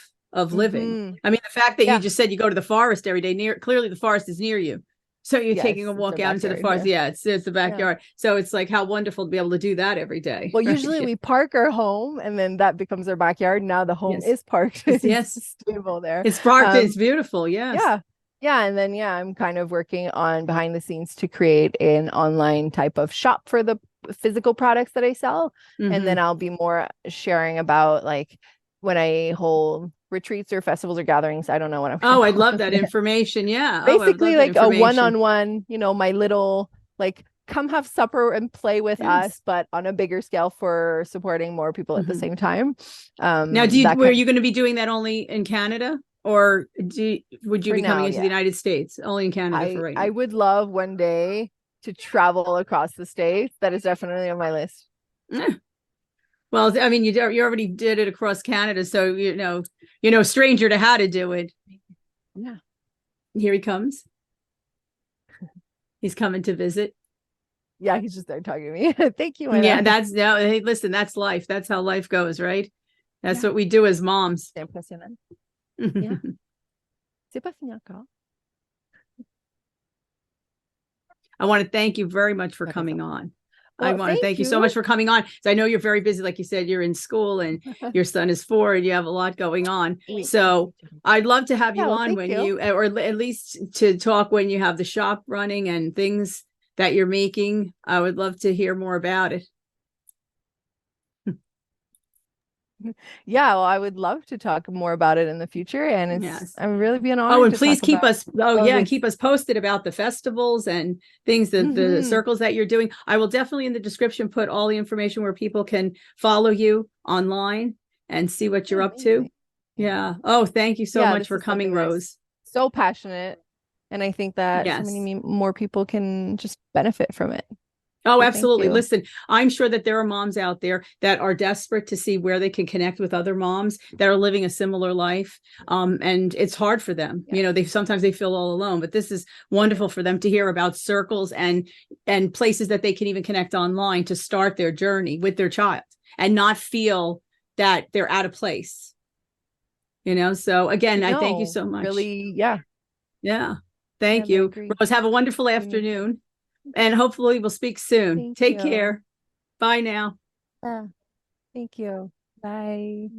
Speaker 1: living.
Speaker 2: Mm-hmm.
Speaker 1: I mean, the fact that you
Speaker 2: Yeah.
Speaker 1: just said you go to the forest every day, clearly the forest is near you. So you're taking
Speaker 2: Yes,
Speaker 1: a
Speaker 2: it's our
Speaker 1: walk out into the
Speaker 2: backyard
Speaker 1: forest.
Speaker 2: here.
Speaker 1: Yeah, it's the
Speaker 2: Yeah.
Speaker 1: backyard. So it's like how wonderful to be able to do that every day.
Speaker 2: Well,
Speaker 1: Right.
Speaker 2: usually we park our home and then that becomes our backyard. Now the home
Speaker 1: Yes.
Speaker 2: is parked,
Speaker 1: Yes.
Speaker 2: is
Speaker 1: Yes.
Speaker 2: stable there.
Speaker 1: It's parked. It's beautiful. Yes.
Speaker 2: Yeah. Yeah. And then, yeah, I'm kind of working on behind the scenes to create an online type of shop for the physical products that I sell. And then
Speaker 1: Hmm.
Speaker 2: I'll be more sharing about like when I hold retreats or festivals or gatherings. I don't know what I'm going
Speaker 1: Oh,
Speaker 2: to
Speaker 1: I'd
Speaker 2: call
Speaker 1: love
Speaker 2: them
Speaker 1: that
Speaker 2: yet.
Speaker 1: information. Yeah. Oh, I would love
Speaker 2: Basically
Speaker 1: that
Speaker 2: like a
Speaker 1: information.
Speaker 2: one-on-one, my little like come have supper and play with
Speaker 1: Yes.
Speaker 2: us, but on a bigger scale for supporting more people at the
Speaker 1: Hmm.
Speaker 2: same time.
Speaker 1: Now,
Speaker 2: That
Speaker 1: were
Speaker 2: kind of
Speaker 1: you going to be doing that only in Canada, or would you
Speaker 2: for
Speaker 1: be coming
Speaker 2: now,
Speaker 1: into the
Speaker 2: yeah.
Speaker 1: United States? Only in Canada for right
Speaker 2: I
Speaker 1: now.
Speaker 2: would love one day to travel across the states. That is definitely on my list.
Speaker 1: Eh. Well, I mean, you already did it across Canada, so stranger to how to do it.
Speaker 2: Yeah.
Speaker 1: Here he comes. He's coming to visit.
Speaker 2: Yeah, he's just there talking to me. Thank you, my
Speaker 1: Yeah,
Speaker 2: love.
Speaker 1: that's no. Hey, listen, that's life. That's how life goes, right? That's
Speaker 2: Yeah,
Speaker 1: what we do as moms.
Speaker 2: c'est impressionnant. Yeah. C'est pas fini encore.
Speaker 1: I want to thank you very much for
Speaker 2: T'as raison.
Speaker 1: coming on. I
Speaker 2: Well,
Speaker 1: want to
Speaker 2: thank
Speaker 1: thank you so
Speaker 2: you.
Speaker 1: much for coming on. So I know you're very busy. Like you said, you're in school and your son is 4 and you have a lot going on.
Speaker 2: Oui.
Speaker 1: So I'd love to have
Speaker 2: Yeah,
Speaker 1: you
Speaker 2: well,
Speaker 1: on
Speaker 2: thank
Speaker 1: when
Speaker 2: you.
Speaker 1: or at least to talk when you have the shop running and things that you're making. I would love to hear more about it.
Speaker 2: Yeah, well, I would love to talk more about it in the future. And
Speaker 1: Yes.
Speaker 2: I would really be an
Speaker 1: Oh,
Speaker 2: honor
Speaker 1: and
Speaker 2: to
Speaker 1: please
Speaker 2: talk
Speaker 1: keep
Speaker 2: about
Speaker 1: us, oh
Speaker 2: all
Speaker 1: yeah, and
Speaker 2: this.
Speaker 1: keep us posted about the festivals and things, the
Speaker 2: Mm-hmm.
Speaker 1: circles that you're doing. I will definitely in the description put all the information where people can follow you online and see what you're up to.
Speaker 2: Amazing.
Speaker 1: Yeah. Oh, thank you so
Speaker 2: Yeah,
Speaker 1: much
Speaker 2: this
Speaker 1: for
Speaker 2: is
Speaker 1: coming,
Speaker 2: something that I'm
Speaker 1: Rose.
Speaker 2: so passionate. And I think that so
Speaker 1: Yes.
Speaker 2: many more people can just benefit from it.
Speaker 1: Oh,
Speaker 2: So thank
Speaker 1: absolutely.
Speaker 2: you.
Speaker 1: Listen, I'm sure that there are moms out there that are desperate to see where they can connect with other moms that are living a similar life. And it's hard for them.
Speaker 2: Yes.
Speaker 1: They sometimes they feel all alone, but this is wonderful for them to hear about circles and places that they can even connect online to start their journey with their child and not feel that they're out of place. So again, I thank you so much.
Speaker 2: Really, yeah.
Speaker 1: Yeah.
Speaker 2: Yeah,
Speaker 1: Thank
Speaker 2: I
Speaker 1: you.
Speaker 2: agree.
Speaker 1: Rose, have a wonderful afternoon. And hopefully we'll speak soon.
Speaker 2: Thank
Speaker 1: Take
Speaker 2: you.
Speaker 1: care. Bye now.
Speaker 2: Yeah. Thank you. Bye.